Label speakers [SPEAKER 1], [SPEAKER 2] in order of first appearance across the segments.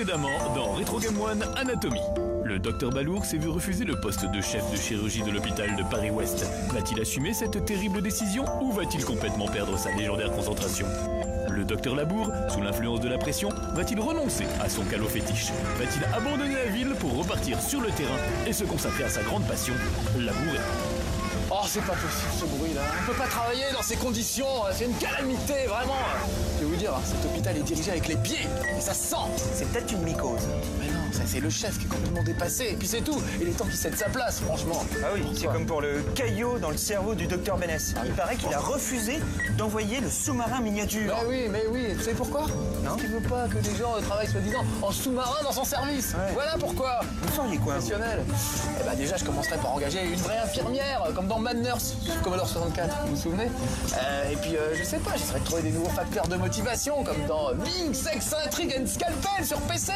[SPEAKER 1] Précédemment dans Retro Game One Anatomie. Le docteur Balourg s'est vu refuser le poste de chef de chirurgie de l'hôpital de Paris-Ouest. Va-t-il assumer cette terrible décision ou va-t-il complètement perdre sa légendaire concentration ? Le docteur Labour, sous l'influence de la pression, va-t-il renoncer à son calot fétiche ? Va-t-il abandonner la ville pour repartir sur le terrain et se consacrer à sa grande passion, labourer ?
[SPEAKER 2] Oh, c'est pas possible ce bruit là. On peut pas travailler dans ces conditions. C'est une calamité, vraiment. Je vais vous dire, cet hôpital est dirigé avec les pieds. Et ça se sent.
[SPEAKER 3] C'est peut-être une mycose.
[SPEAKER 2] Mais non, ça c'est le chef qui est complètement dépassé. Et puis c'est tout. Il est temps qu'il cède sa place, franchement.
[SPEAKER 3] Ah oui, c'est comme pour le caillot dans le cerveau du docteur Bénès. Il paraît qu'il a refusé d'envoyer le sous-marin miniature.
[SPEAKER 2] Mais oui. Tu sais pourquoi ?
[SPEAKER 3] Non.
[SPEAKER 2] Parce qu'il veut pas que des gens travaillent soi-disant en sous-marin dans son service.
[SPEAKER 3] Ouais.
[SPEAKER 2] Voilà pourquoi.
[SPEAKER 3] Vous feriez quoi, vous ?
[SPEAKER 2] Professionnel. Eh ben déjà, je commencerai par engager une vraie infirmière, comme dans Mad Nurse, Commodore 64, vous vous souvenez ? Et puis, je sais pas, j'essaierai de trouver des nouveaux facteurs de motivation, comme dans Bing, Sex, Intrigue and Scalpel sur PC.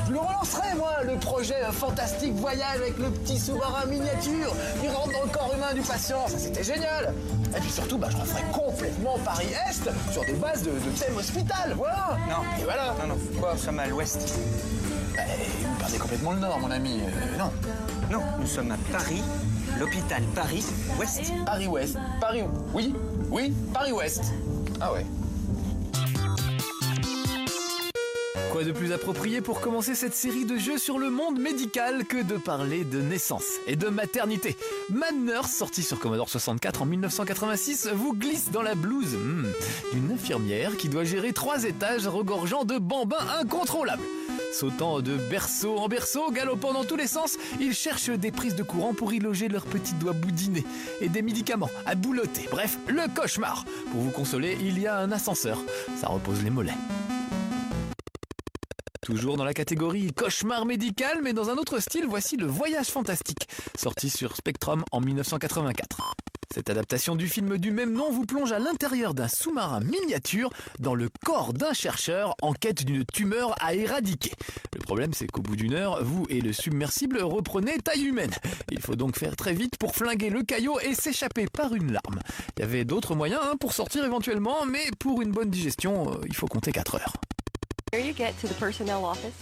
[SPEAKER 2] Je le relancerai, moi, le projet fantastique voyage avec le petit sous-marin miniature. Il rentre dans le corps humain du patient, ça c'était génial. Et puis surtout, je referai complètement Paris-Est sur des bases de thème hospital, voilà.
[SPEAKER 3] Non.
[SPEAKER 2] Et voilà.
[SPEAKER 3] Non.
[SPEAKER 2] Quoi ?
[SPEAKER 3] Nous sommes à l'ouest.
[SPEAKER 2] Vous perdez complètement le nord, mon ami. Non.
[SPEAKER 3] Non, nous sommes à Paris, l'hôpital Paris-Ouest.
[SPEAKER 2] Paris-Ouest. Paris... Oui, Paris-Ouest. Ah ouais.
[SPEAKER 1] Quoi de plus approprié pour commencer cette série de jeux sur le monde médical que de parler de naissance et de maternité. Mad Nurse, sorti sur Commodore 64 en 1986, vous glisse dans la blouse d'une infirmière qui doit gérer 3 étages regorgeant de bambins incontrôlables. Sautant de berceau en berceau, galopant dans tous les sens, ils cherchent des prises de courant pour y loger leurs petits doigts boudinés et des médicaments à boulotter. Bref, le cauchemar. Pour vous consoler, il y a un ascenseur. Ça repose les mollets. Toujours dans la catégorie cauchemar médical, mais dans un autre style, voici Le Voyage Fantastique, sorti sur Spectrum en 1984. Cette adaptation du film du même nom vous plonge à l'intérieur d'un sous-marin miniature dans le corps d'un chercheur en quête d'une tumeur à éradiquer. Le problème, c'est qu'au bout d'une heure, vous et le submersible reprenez taille humaine. Il faut donc faire très vite pour flinguer le caillot et s'échapper par une larme. Il y avait d'autres moyens pour sortir éventuellement, mais pour une bonne digestion, il faut compter 4 heures.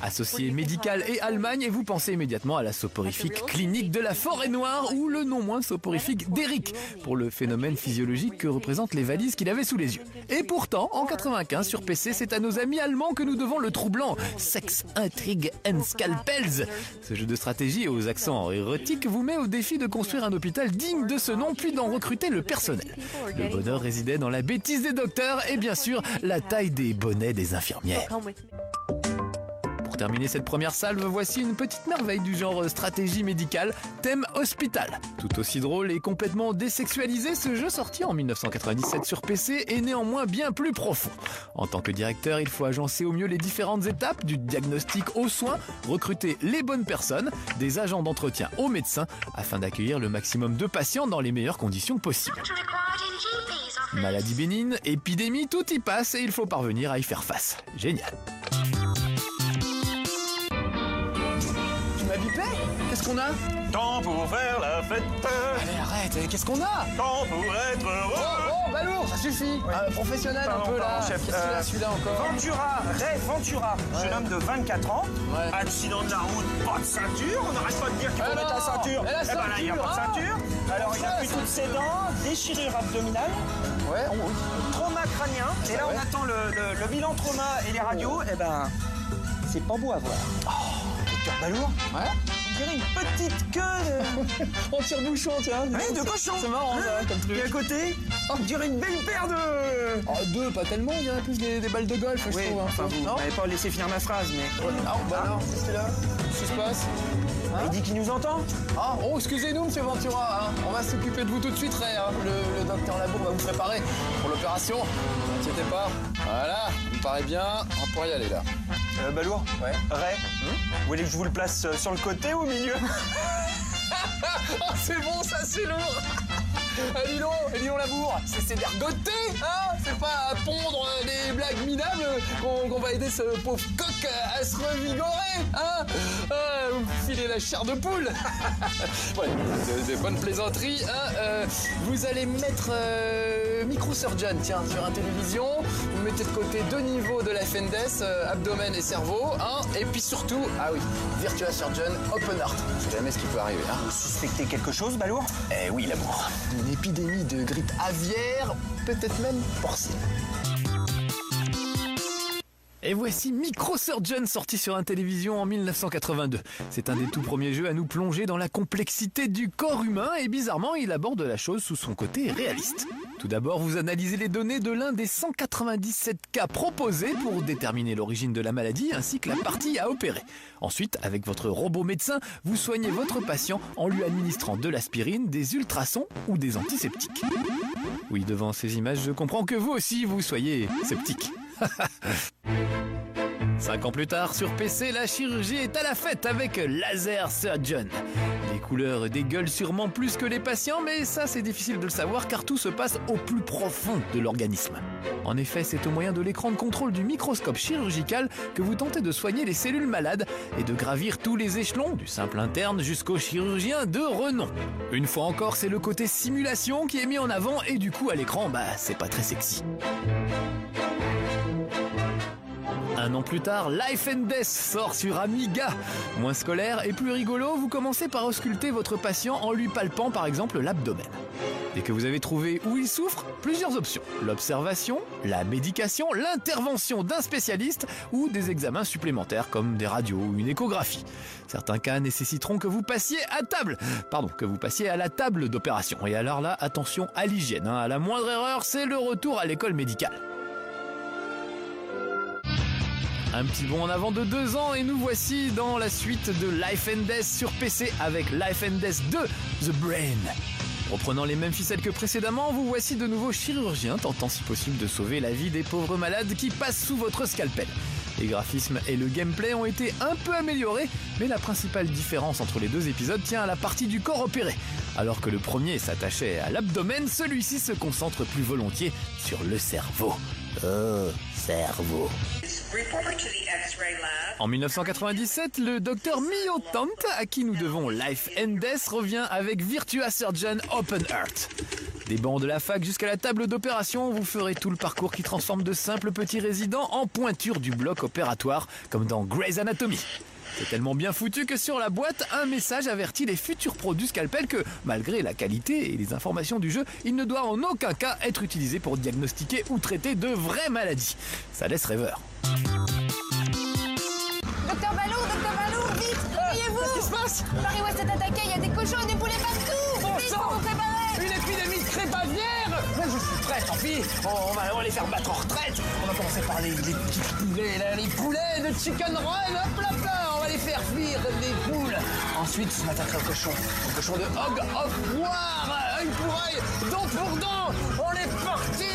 [SPEAKER 1] Associé médical et Allemagne, et vous pensez immédiatement à la soporifique clinique de la Forêt-Noire ou le non moins soporifique d'Eric, pour le phénomène physiologique que représentent les valises qu'il avait sous les yeux. Et pourtant, en 95 sur PC, c'est à nos amis allemands que nous devons le troublant Sex, Intrigue and Scalpels. Ce jeu de stratégie aux accents érotiques vous met au défi de construire un hôpital digne de ce nom, puis d'en recruter le personnel. Le bonheur résidait dans la bêtise des docteurs et bien sûr la taille des bonnets des infirmières. Pour terminer cette première salve, voici une petite merveille du genre stratégie médicale, thème hospital. Tout aussi drôle et complètement désexualisé, ce jeu sorti en 1997 sur PC est néanmoins bien plus profond. En tant que directeur, il faut agencer au mieux les différentes étapes, du diagnostic aux soins, recruter les bonnes personnes, des agents d'entretien aux médecins, afin d'accueillir le maximum de patients dans les meilleures conditions possibles. Maladie bénigne, épidémie, tout y passe et il faut parvenir à y faire face. Génial.
[SPEAKER 2] Tu m'as bipé ? Qu'est-ce qu'on a ?
[SPEAKER 4] Temps pour faire la fête.
[SPEAKER 2] Allez, arrête, qu'est-ce qu'on a ?
[SPEAKER 4] Temps pour être heureux.
[SPEAKER 2] Oh, Balourg, ça suffit. Professionnel
[SPEAKER 4] Pardon,
[SPEAKER 2] un peu là.
[SPEAKER 4] chef.
[SPEAKER 2] Qu'est-ce qu'il a celui-là encore ?
[SPEAKER 3] Ray Ventura, jeune homme de 24 ans.
[SPEAKER 2] Ouais.
[SPEAKER 4] Accident de la route, pas de ceinture. On n'arrête pas de dire qu'il faut mettre la ceinture.
[SPEAKER 2] Mais la
[SPEAKER 4] Eh ben là, il n'y a pas de
[SPEAKER 2] ceinture,
[SPEAKER 4] ceinture.
[SPEAKER 3] Alors, il a plus toutes ses dents, déchirure abdominale,
[SPEAKER 2] Ouais,
[SPEAKER 3] trauma crânien. Et là,
[SPEAKER 2] Ouais.
[SPEAKER 3] on attend le bilan trauma et les radios. Eh ben, c'est pas beau à voir. Docteur Balourg,
[SPEAKER 2] Ouais.
[SPEAKER 3] on dirait une petite queue de...
[SPEAKER 2] En tire-bouchon, tiens.
[SPEAKER 3] Ouais, de cochon.
[SPEAKER 2] C'est marrant ça, comme truc.
[SPEAKER 3] Et à côté, on dirait une belle paire de...
[SPEAKER 2] Oh, 2, pas tellement, il y a plus des balles de golf, je
[SPEAKER 3] Oui,
[SPEAKER 2] trouve.
[SPEAKER 3] enfin, vous
[SPEAKER 2] Non,
[SPEAKER 3] m'avez pas laissé finir ma phrase, mais...
[SPEAKER 2] non, bah non, qu'est-ce qu'il a ? Qu'est-ce qui se passe ?
[SPEAKER 3] Il dit qu'il nous entend.
[SPEAKER 2] Ah, oh, excusez-nous, monsieur Ventura, hein. On va s'occuper de vous tout de suite, Ray, hein. Le docteur Labour va vous préparer pour l'opération. Ne vous inquiétez pas. Voilà, il me paraît bien. On pourrait y aller là.
[SPEAKER 3] Balourg.
[SPEAKER 2] Ouais.
[SPEAKER 3] Ray. Vous voulez que je vous le place sur le côté ou au milieu?
[SPEAKER 2] Oh, c'est bon, ça, c'est lourd. Dis donc Labour, c'est d'ergoter, hein. C'est pas à pondre des blagues minables qu'on va aider ce pauvre coq à se revigorer, hein. Vous me filer la chair de poule. Ouais, de bonnes plaisanteries. Hein, vous allez mettre Microsurgeon, tiens, sur une télévision. Vous mettez de côté 2 niveaux de Life and Death, abdomen et cerveau. Hein, et puis surtout, ah oui, Virtua Surgeon Open Heart. Je sais jamais ce qui peut arriver. Hein.
[SPEAKER 3] Vous suspectez quelque chose, Balourd?
[SPEAKER 2] Eh oui, l'amour. Une épidémie de grippe aviaire, peut-être même porcine.
[SPEAKER 1] Et voici Microsurgeon, sorti sur Intellivision en 1982. C'est un des tout premiers jeux à nous plonger dans la complexité du corps humain et bizarrement, il aborde la chose sous son côté réaliste. Tout d'abord, vous analysez les données de l'un des 197 cas proposés pour déterminer l'origine de la maladie ainsi que la partie à opérer. Ensuite, avec votre robot médecin, vous soignez votre patient en lui administrant de l'aspirine, des ultrasons ou des antiseptiques. Oui, devant ces images, je comprends que vous aussi, vous soyez sceptique. 5 ans plus tard, sur PC, la chirurgie est à la fête avec Laser Surgeon. Des couleurs et des gueules sûrement plus que les patients, mais ça c'est difficile de le savoir car tout se passe au plus profond de l'organisme. En effet, c'est au moyen de l'écran de contrôle du microscope chirurgical que vous tentez de soigner les cellules malades et de gravir tous les échelons, du simple interne jusqu'au chirurgien de renom. Une fois encore, c'est le côté simulation qui est mis en avant et du coup à l'écran, c'est pas très sexy. Un an plus tard, Life and Death sort sur Amiga. Moins scolaire et plus rigolo, vous commencez par ausculter votre patient en lui palpant par exemple l'abdomen. Dès que vous avez trouvé où il souffre, plusieurs options. L'observation, la médication, l'intervention d'un spécialiste ou des examens supplémentaires comme des radios ou une échographie. Certains cas nécessiteront que vous passiez à la table d'opération. Et alors là, attention à l'hygiène. À la moindre erreur, c'est le retour à l'école médicale. Un petit bond en avant de 2 ans et nous voici dans la suite de Life and Death sur PC avec Life and Death 2, The Brain. Reprenant les mêmes ficelles que précédemment, vous voici de nouveau chirurgien tentant si possible de sauver la vie des pauvres malades qui passent sous votre scalpel. Les graphismes et le gameplay ont été un peu améliorés, mais la principale différence entre les 2 épisodes tient à la partie du corps opéré. Alors que le premier s'attachait à l'abdomen, celui-ci se concentre plus volontiers sur le cerveau. Cerveau. En 1997, le docteur Miyotante, à qui nous devons Life and Death, revient avec Virtua Surgeon Open Heart. Des bancs de la fac jusqu'à la table d'opération, vous ferez tout le parcours qui transforme de simples petits résidents en pointure du bloc opératoire, comme dans Grey's Anatomy. C'est tellement bien foutu que sur la boîte, un message avertit les futurs pros du scalpel que, malgré la qualité et les informations du jeu, il ne doit en aucun cas être utilisé pour diagnostiquer ou traiter de vraies maladies. Ça laisse rêveur.
[SPEAKER 5] Docteur Balourd, vite, réveillez-vous!
[SPEAKER 2] Qu'est-ce qui se passe?
[SPEAKER 5] Paris-Ouest est attaqué, il y a des cochons et des poulets partout!
[SPEAKER 2] Bon
[SPEAKER 5] Vite,
[SPEAKER 2] sang,
[SPEAKER 5] faut vous préparer!
[SPEAKER 2] une épidémie de crêpe aviaire! Mais je suis prêt, tant pis. On va les faire battre en retraite. On va commencer par les petits poulets, là, les poulets de Chicken Run, hop là, on va les faire fuir les poules. Ensuite, je m'attaquerai au cochon de Hog of War, œil pour œil, dent pour dent. On est parti.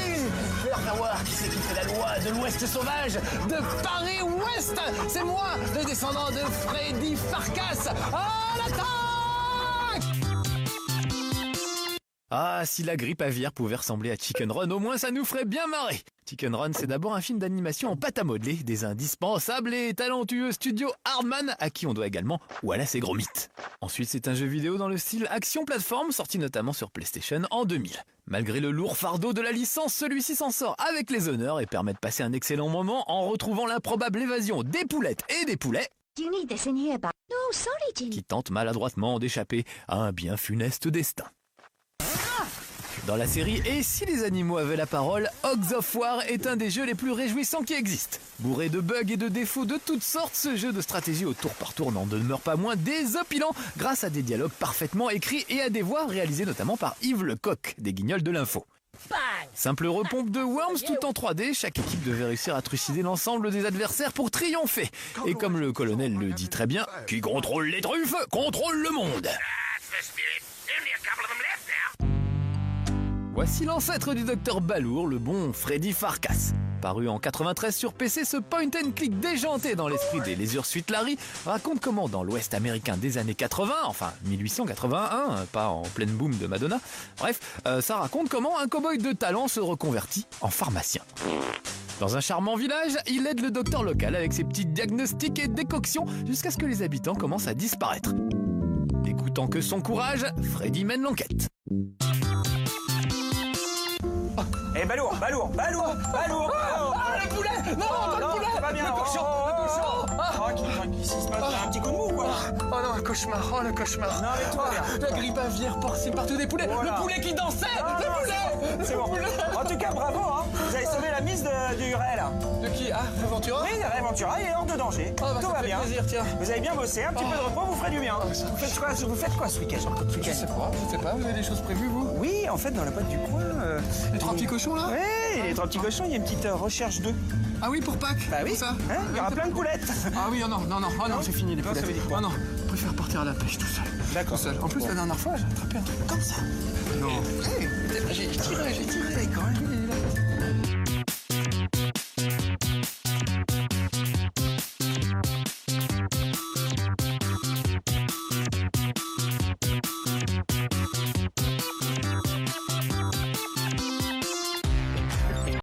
[SPEAKER 2] Je vais leur faire voir qui c'est qui fait la loi de l'Ouest sauvage, de Paris-Ouest. C'est moi, le descendant de Freddy Farkas. À l'attaque!
[SPEAKER 1] Ah, si la grippe aviaire pouvait ressembler à Chicken Run, au moins ça nous ferait bien marrer. Chicken Run, c'est d'abord un film d'animation en pâte à modeler, des indispensables et talentueux studios Hardman, à qui on doit également Wallace et Gromit. Ensuite, c'est un jeu vidéo dans le style action-plateforme, sorti notamment sur PlayStation en 2000. Malgré le lourd fardeau de la licence, celui-ci s'en sort avec les honneurs et permet de passer un excellent moment en retrouvant l'improbable évasion des poulettes et des poulets qui tentent maladroitement d'échapper à un bien funeste destin. Dans la série Et si les animaux avaient la parole, Hogs of War est un des jeux les plus réjouissants qui existent. Bourré de bugs et de défauts de toutes sortes, ce jeu de stratégie au tour par tour n'en demeure pas moins désopilant grâce à des dialogues parfaitement écrits et à des voix réalisées notamment par Yves Lecoq, des Guignols de l'info. Simple repompe de Worms tout en 3D, chaque équipe devait réussir à trucider l'ensemble des adversaires pour triompher. Et comme le colonel le dit très bien, qui contrôle les truffes, contrôle le monde. Voici l'ancêtre du docteur Balourd, le bon Freddy Farkas. Paru en 93 sur PC, ce point and click déjanté dans l'esprit des Leisure Suit Larry raconte comment dans l'Ouest américain des années 80, enfin 1881, pas en pleine boom de Madonna, bref, ça raconte comment un cow-boy de talent se reconvertit en pharmacien. Dans un charmant village, il aide le docteur local avec ses petits diagnostics et décoctions jusqu'à ce que les habitants commencent à disparaître. N'écoutant que son courage, Freddy mène l'enquête.
[SPEAKER 3] Eh, Balourd.
[SPEAKER 2] Ah, le poulet! Non, pas le poulet!
[SPEAKER 3] Ça va bien.
[SPEAKER 2] Le cochon!
[SPEAKER 3] Tranquille, il se passe un petit coup de mou, quoi.
[SPEAKER 2] Oh non, le cauchemar! Oh, le cauchemar!
[SPEAKER 3] Non, mais toi,
[SPEAKER 2] La grippe aviaire portée partout des poulets!
[SPEAKER 3] Voilà.
[SPEAKER 2] Le poulet qui dansait! Le poulet!
[SPEAKER 3] C'est bon. En tout cas, bravo, hein. Vous avez sauvé la mise du Ray, là.
[SPEAKER 2] De qui? Ah, Aventura?
[SPEAKER 3] Oui, Ray Ventura, il est hors de danger.
[SPEAKER 2] Ah, bah,
[SPEAKER 3] Tout
[SPEAKER 2] ça
[SPEAKER 3] va
[SPEAKER 2] fait
[SPEAKER 3] bien.
[SPEAKER 2] plaisir, tiens.
[SPEAKER 3] Vous avez bien bossé, un petit peu de repos vous ferait du bien. Vous faites quoi ce week-end?
[SPEAKER 2] Je sais pas, vous avez des choses prévues, vous?
[SPEAKER 3] Oui, en fait, dans la boîte du coin.
[SPEAKER 2] Les 3 petits cochons, là?
[SPEAKER 3] Oui, les 3 petits cochons, il y a une petite recherche d'œufs.
[SPEAKER 2] Ah oui, pour Pâques?
[SPEAKER 3] Bah oui,
[SPEAKER 2] Pour ça?
[SPEAKER 3] hein, il y aura plein de poulettes.
[SPEAKER 2] Ah oui, oh non, c'est fini les
[SPEAKER 3] Non,
[SPEAKER 2] poulettes.
[SPEAKER 3] ça veut dire quoi?
[SPEAKER 2] Oh non, je préfère partir à la pêche tout seul.
[SPEAKER 3] D'accord.
[SPEAKER 2] Tout seul. En plus, la dernière fois, j'ai attrapé un truc comme ça. Non. J'ai tiré quand même.